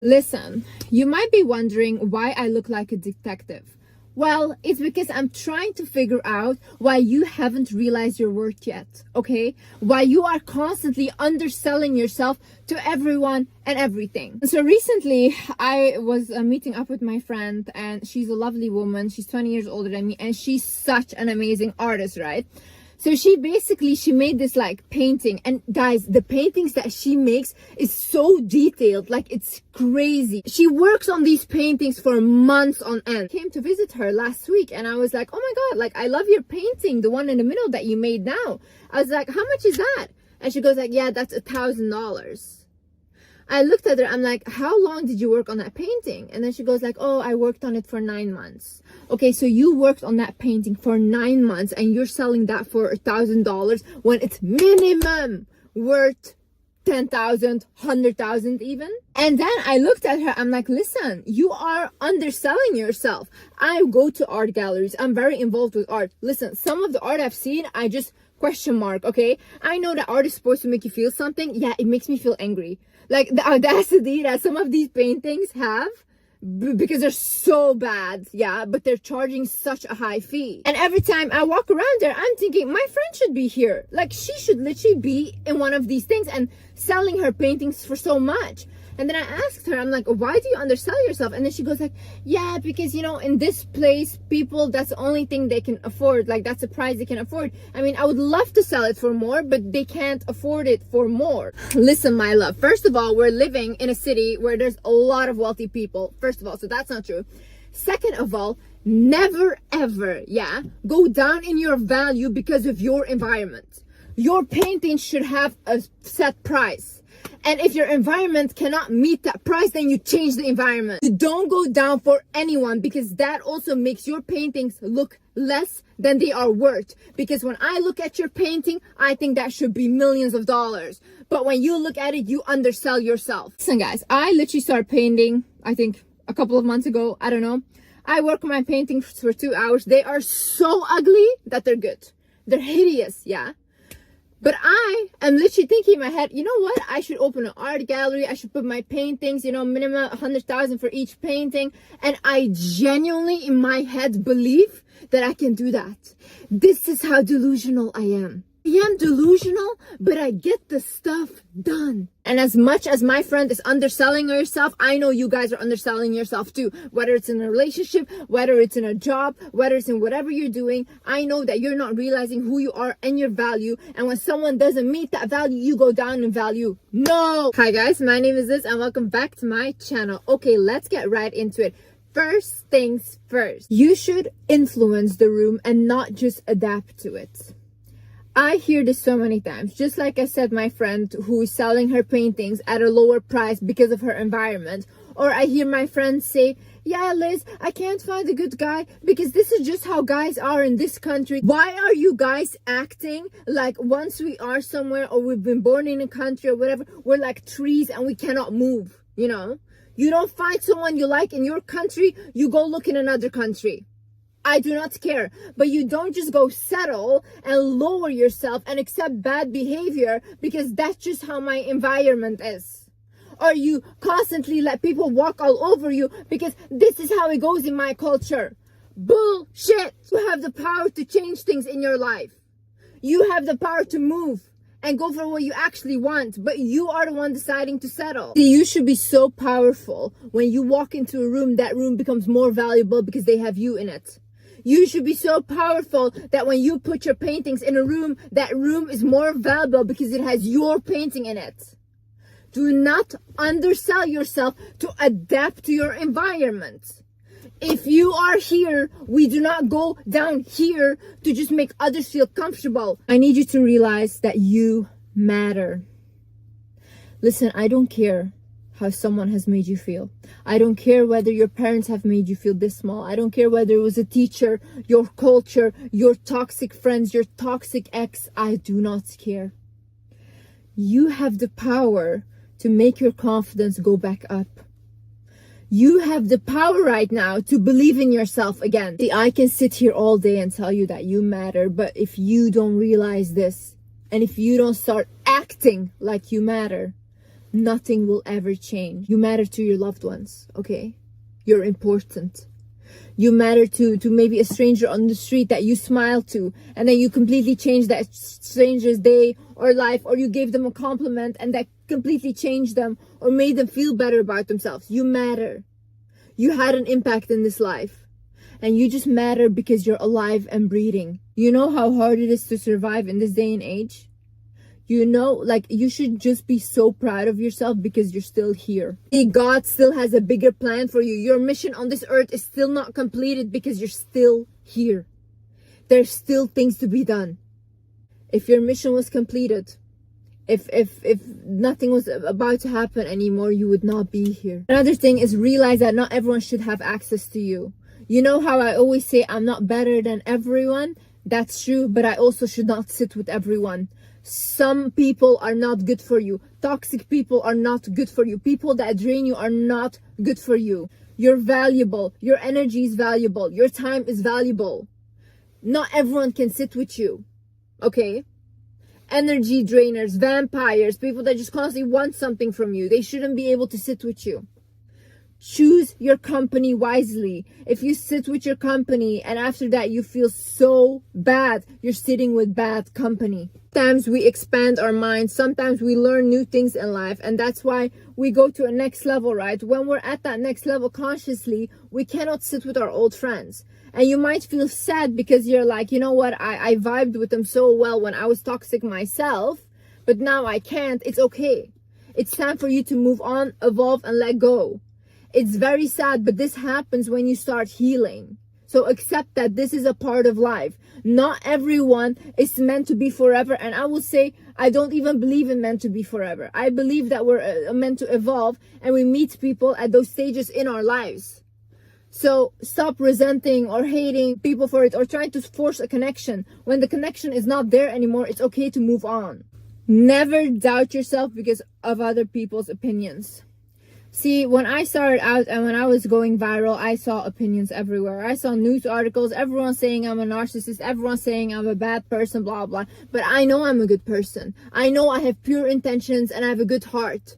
Listen, you might be wondering why I look like a detective. Well, it's because I'm trying to figure out why you haven't realized your worth yet, okay? Why you are constantly underselling yourself to everyone and everything. So recently, I was meeting up with my friend, and she's a lovely woman. She's 20 years older than me, and she's such an amazing artist, right? So she made this like painting, and guys, the paintings that she makes is so detailed, like it's crazy. She works on these paintings for months on end. I came to visit her last week, and I was like, oh my god, like I love your painting, the one in the middle that you made now. I was like, how much is that? And she goes like, yeah, that's $1,000. I looked at her, I'm like, how long did you work on that painting? And then she goes like, oh, I worked on it for 9 months. Okay, so you worked on that painting for 9 months and you're selling that for $1,000 when it's minimum worth 10,000, 100,000 even. And then I looked at her, I'm like, listen, you are underselling yourself. I go to art galleries, I'm very involved with art. Listen, some of the art I've seen, I just question mark, okay? I know that art is supposed to make you feel something. Yeah, it makes me feel angry. Like the audacity that some of these paintings have, because they're so bad, yeah, but they're charging such a high fee. And every time I walk around there, I'm thinking my friend should be here. Like she should literally be in one of these things and selling her paintings for so much. And then I asked her, I'm like, why do you undersell yourself? And then she goes like, yeah, because, you know, in this place, people, that's the only thing they can afford. Like, that's the price they can afford. I mean, I would love to sell it for more, but they can't afford it for more. Listen, my love, first of all, we're living in a city where there's a lot of wealthy people. First of all, so that's not true. Second of all, never ever, yeah, go down in your value because of your environment. Your painting should have a set price. And if your environment cannot meet that price, then you change the environment. You don't go down for anyone, because that also makes your paintings look less than they are worth. Because when I look at your painting, I think that should be millions of dollars. But when you look at it, you undersell yourself. Listen guys, I literally started painting, I think a couple of months ago. I don't know. I work on my paintings for 2 hours. They are so ugly that they're good. They're hideous, yeah. But I am literally thinking in my head, you know what? I should open an art gallery. I should put my paintings, you know, minimum 100,000 for each painting. And I genuinely in my head believe that I can do that. This is how delusional I am. I am delusional, but I get the stuff done. And as much as my friend is underselling herself, I know you guys are underselling yourself too. Whether it's in a relationship, whether it's in a job, whether it's in whatever you're doing, I know that you're not realizing who you are and your value. And when someone doesn't meet that value, you go down in value. No! Hi guys, my name is Liz and welcome back to my channel. Okay, let's get right into it. First things first, you should influence the room and not just adapt to it. I hear this so many times. Just like I said, my friend who is selling her paintings at a lower price because of her environment. Or I hear my friends say, yeah, Liz, I can't find a good guy because this is just how guys are in this country. Why are you guys acting like once we are somewhere or we've been born in a country or whatever, we're like trees and we cannot move, you know? You don't find someone you like in your country, you go look in another country. I do not care, but you don't just go settle and lower yourself and accept bad behavior because that's just how my environment is. Or you constantly let people walk all over you because this is how it goes in my culture. Bullshit! You have the power to change things in your life. You have the power to move and go for what you actually want, but you are the one deciding to settle. See, you should be so powerful. When you walk into a room, that room becomes more valuable because they have you in it. You should be so powerful that when you put your paintings in a room, that room is more valuable because it has your painting in it. Do not undersell yourself to adapt to your environment. If you are here, we do not go down here to just make others feel comfortable. I need you to realize that you matter. Listen, I don't care how someone has made you feel. I don't care whether your parents have made you feel this small. I don't care whether it was a teacher, your culture, your toxic friends, your toxic ex. I do not care. You have the power to make your confidence go back up. You have the power right now to believe in yourself again. See, I can sit here all day and tell you that you matter, but if you don't realize this, and if you don't start acting like you matter, nothing will ever change. You matter to your loved ones, okay? You're important. You matter to maybe a stranger on the street that you smile to, and then you completely change that stranger's day or life, or you gave them a compliment and that completely changed them or made them feel better about themselves. You matter. You had an impact in this life. And you just matter because you're alive and breathing. You know how hard it is to survive in this day and age? You know, like, you should just be so proud of yourself because you're still here. God still has a bigger plan for you. Your mission on this earth is still not completed because you're still here. There's still things to be done. If your mission was completed, if nothing was about to happen anymore, you would not be here. Another thing is realize that not everyone should have access to you. You know how I always say I'm not better than everyone? That's true, but I also should not sit with everyone. Some people are not good for you. Toxic people are not good for you. People that drain you are not good for you. You're valuable. Your energy is valuable. Your time is valuable. Not everyone can sit with you. Okay? Energy drainers, vampires, people that just constantly want something from you. They shouldn't be able to sit with you. Choose your company wisely. If you sit with your company and after that you feel so bad, you're sitting with bad company. Sometimes we expand our minds. Sometimes we learn new things in life. And that's why we go to a next level, right? When we're at that next level consciously, we cannot sit with our old friends. And you might feel sad because you're like, you know what? I vibed with them so well when I was toxic myself, but now I can't. It's okay. It's time for you to move on, evolve, and let go. It's very sad, but this happens when you start healing. So accept that this is a part of life. Not everyone is meant to be forever. And I will say, I don't even believe in meant to be forever. I believe that we're meant to evolve and we meet people at those stages in our lives. So stop resenting or hating people for it or trying to force a connection. When the connection is not there anymore, it's okay to move on. Never doubt yourself because of other people's opinions. See, when I started out and when I was going viral, I saw opinions everywhere. I saw news articles, everyone saying I'm a narcissist, everyone saying I'm a bad person, blah, blah. But I know I'm a good person. I know I have pure intentions and I have a good heart.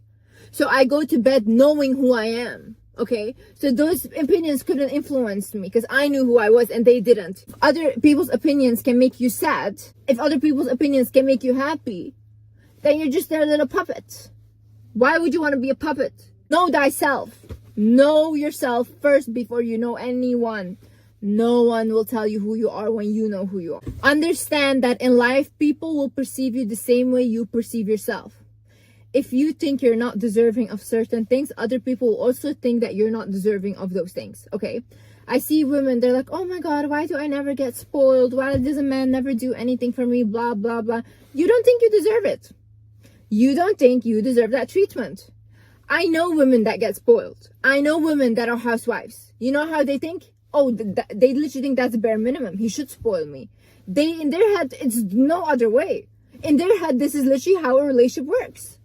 So I go to bed knowing who I am. Okay, so those opinions couldn't influence me because I knew who I was and they didn't. If other people's opinions can make you sad, if other people's opinions can make you happy, then you're just their little puppet. Why would you want to be a puppet? Know thyself. Know yourself first before you know anyone. No one will tell you who you are when you know who you are. Understand that in life, people will perceive you the same way you perceive yourself. If you think you're not deserving of certain things, other people will also think that you're not deserving of those things, okay? I see women, they're like, oh my God, why do I never get spoiled? Why does a man never do anything for me? Blah, blah, blah. You don't think you deserve it. You don't think you deserve that treatment. I know women that get spoiled. I know women that are housewives. You know how they think? Oh, they literally think that's the bare minimum. He should spoil me. In their head, it's no other way. In their head, this is literally how a relationship works.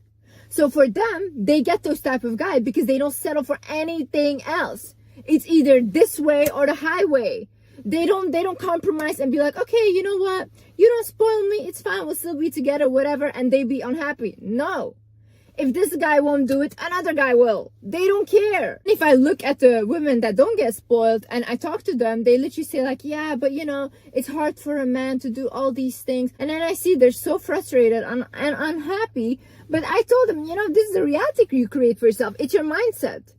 So for them, they get those type of guy because they don't settle for anything else. It's either this way or the highway. They don't compromise and be like, okay, you know what? You don't spoil me. It's fine. We'll still be together, whatever. And they be unhappy. No. If this guy won't do it, another guy will. They don't care. If I look at the women that don't get spoiled and I talk to them, they literally say like, yeah, but you know, it's hard for a man to do all these things. And then I see they're so frustrated and unhappy. But I told them, you know, this is the reality you create for yourself. It's your mindset.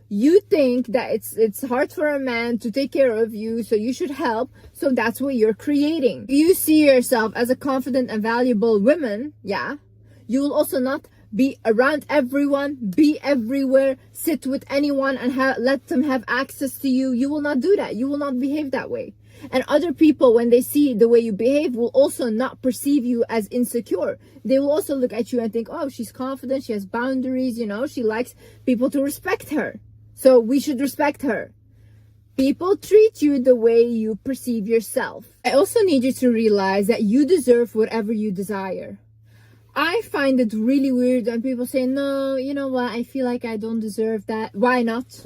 You think that it's hard for a man to take care of you, so you should help. So that's what you're creating. You see yourself as a confident and valuable woman, yeah. You will also not be around everyone, be everywhere, sit with anyone and let them have access to you. You will not do that. You will not behave that way. And other people, when they see the way you behave, will also not perceive you as insecure. They will also look at you and think, oh, she's confident, she has boundaries, you know, she likes people to respect her. So we should respect her. People treat you the way you perceive yourself. I also need you to realize that you deserve whatever you desire. I find it really weird when people say, no, you know what, I feel like I don't deserve that. Why not?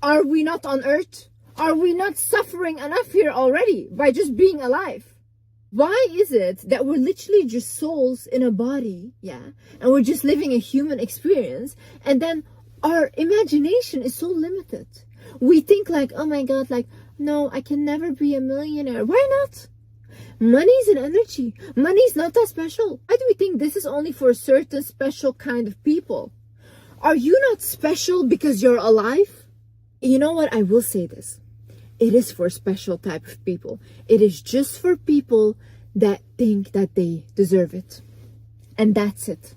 Are we not on earth? Are we not suffering enough here already by just being alive? Why is it that we're literally just souls in a body, yeah, and we're just living a human experience, and then our imagination is so limited? We think like, oh my God, like, no, I can never be a millionaire. Why not? Money is an energy. Money is not that special. Why do we think this is only for a certain special kind of people? Are you not special because you're alive? You know what? I will say this. It is for a special type of people. It is just for people that think that they deserve it. And that's it.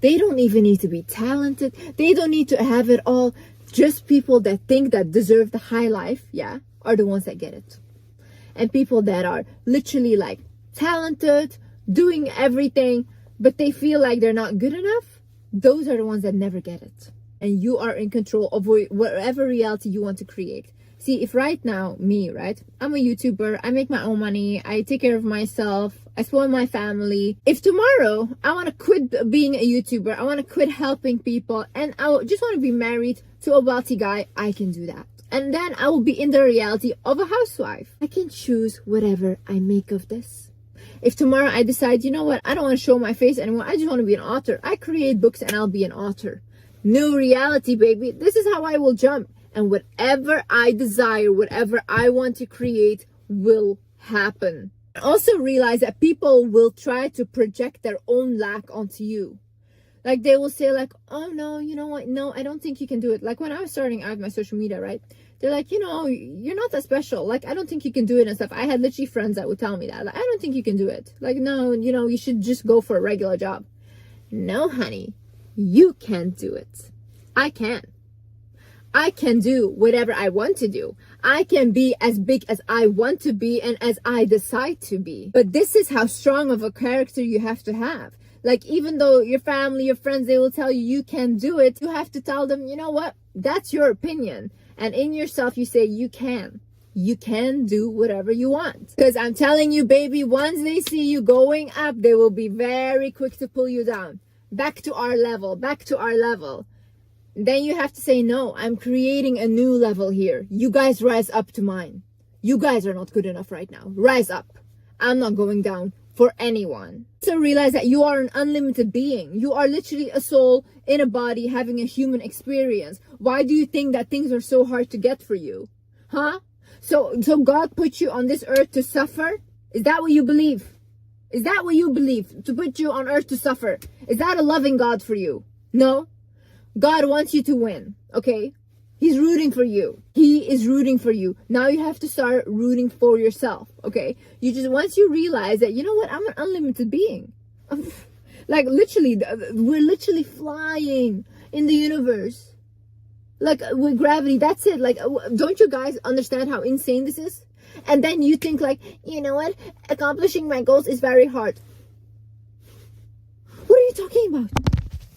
They don't even need to be talented. They don't need to have it all. Just people that think that deserve the high life, yeah, are the ones that get it. And people that are literally like talented, doing everything, but they feel like they're not good enough, those are the ones that never get it. And you are in control of whatever reality you want to create. See, if right now, me, right, I'm a YouTuber, I make my own money, I take care of myself, I spoil my family. If tomorrow I want to quit being a YouTuber, I want to quit helping people, and I just want to be married to a wealthy guy, I can do that. And then I will be in the reality of a housewife. I can choose whatever I make of this. If tomorrow I decide, you know what, I don't want to show my face anymore, I just want to be an author. I create books and I'll be an author. New reality, baby. This is how I will jump. And whatever I desire, whatever I want to create will happen. Also realize that people will try to project their own lack onto you. Like they will say like, oh no, you know what? No, I don't think you can do it. Like when I was starting out my social media, right? They're like, you know, you're not that special. Like, I don't think you can do it and stuff. I had literally friends that would tell me that. Like, I don't think you can do it. Like, no, you know, you should just go for a regular job. No, honey, you can't do it. I can. I can do whatever I want to do. I can be as big as I want to be and as I decide to be. But this is how strong of a character you have to have. Like, even though your family, your friends, they will tell you you can do it, you have to tell them, you know what? That's your opinion. And in yourself, you say you can. You can do whatever you want. Because I'm telling you, baby, once they see you going up, they will be very quick to pull you down. Back to our level. Back to our level. Then you have to say, no, I'm creating a new level here. You guys rise up to mine. You guys are not good enough right now. Rise up. I'm not going down for anyone. So realize that you are an unlimited being. You are literally a soul in a body having a human experience. Why do you think that things are so hard to get for you? Huh? So God put you on this earth to suffer? Is that what you believe? Is that what you believe? To put you on earth to suffer? Is that a loving God for you? No? God wants you to win, okay? He's rooting for you. He is rooting for you. Now you have to start rooting for yourself, okay? You just, once you realize that, you know what, I'm an unlimited being. Like literally, we're literally flying in the universe. Like with gravity, that's it. Like, don't you guys understand how insane this is? And then you think like, you know what, accomplishing my goals is very hard. What are you talking about?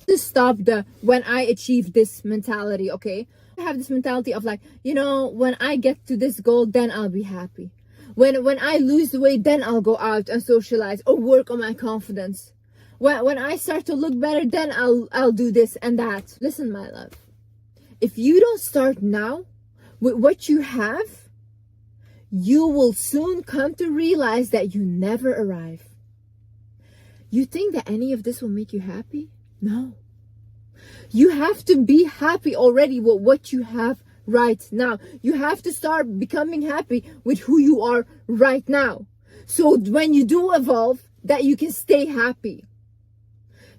To stop the when I achieve this mentality, okay? I have this mentality of like, you know, when I get to this goal, then I'll be happy. When I lose the weight, then I'll go out and socialize or work on my confidence. When I start to look better, then I'll do this and that. Listen, my love, if you don't start now with what you have, you will soon come to realize that you never arrive. You think that any of this will make you happy? No. You have to be happy already with what you have right now. You have to start becoming happy with who you are right now. So when you do evolve, that you can stay happy.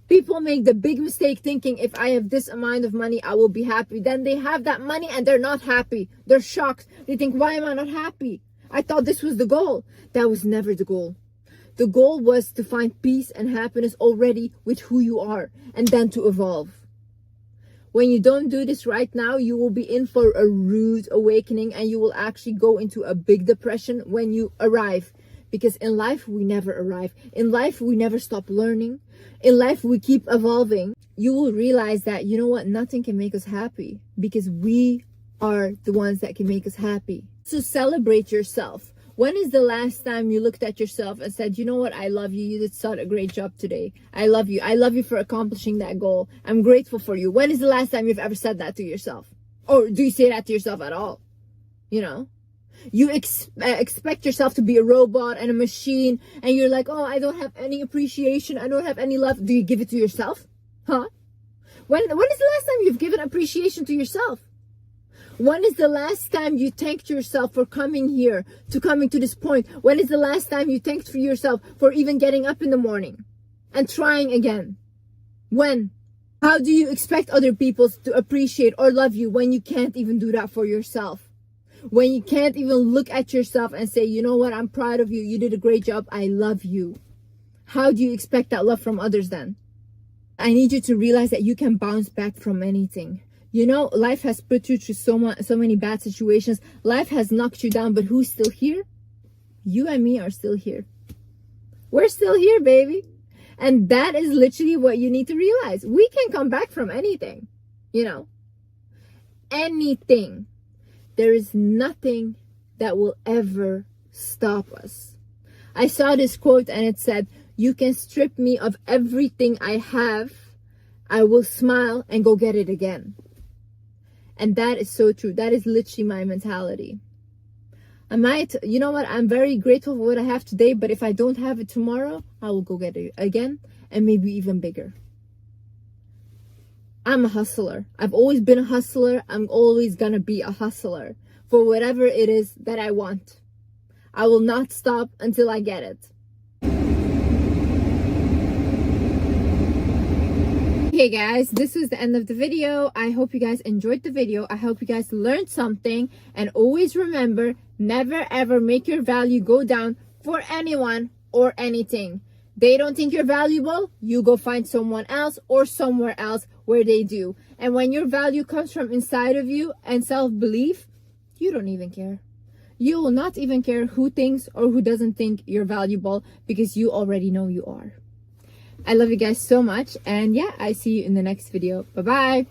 People make the big mistake thinking if I have this amount of money, I will be happy. Then they have that money and they're not happy. They're shocked. They think, why am I not happy? I thought this was the goal. That was never the goal. The goal was to find peace and happiness already with who you are and then to evolve. When you don't do this right now, you will be in for a rude awakening and you will actually go into a big depression when you arrive. Because in life, we never arrive. In life, we never stop learning. In life, we keep evolving. You will realize that, you know what, nothing can make us happy because we are the ones that can make us happy. So celebrate yourself. When is the last time you looked at yourself and said, you know what, I love you. You did such a great job today. I love you. I love you for accomplishing that goal. I'm grateful for you. When is the last time you've ever said that to yourself? Or do you say that to yourself at all? You know? You expect yourself to be a robot and a machine, and you're like, oh, I don't have any appreciation, I don't have any love. Do you give it to yourself? Huh? When is the last time you've given appreciation to yourself? When is the last time you thanked yourself for coming here, to coming to this point? When is the last time you thanked for yourself for even getting up in the morning and trying again? When? How do you expect other people to appreciate or love you when you can't even do that for yourself? When you can't even look at yourself and say, you know what, I'm proud of you, you did a great job, I love you. How do you expect that love from others then? I need you to realize that you can bounce back from anything. You know, life has put you through so many bad situations. Life has knocked you down, but who's still here? You and me are still here. We're still here, baby. And that is literally what you need to realize. We can come back from anything, you know, anything. There is nothing that will ever stop us. I saw this quote and it said, you can strip me of everything I have. I will smile and go get it again. And that is so true. That is literally my mentality. You know what? I'm very grateful for what I have today, but if I don't have it tomorrow, I will go get it again and maybe even bigger. I'm a hustler. I've always been a hustler. I'm always gonna be a hustler for whatever it is that I want. I will not stop until I get it. Okay guys, this was the end of the video. I hope you guys enjoyed the video. I hope you guys learned something, and always remember, never ever make your value go down for anyone or anything. They don't think you're valuable, you go find someone else or somewhere else where they do. And when your value comes from inside of you and self-belief, you don't even care. You will not even care who thinks or who doesn't think you're valuable, because you already know you are. I love you guys so much, and yeah, I see you in the next video. Bye bye.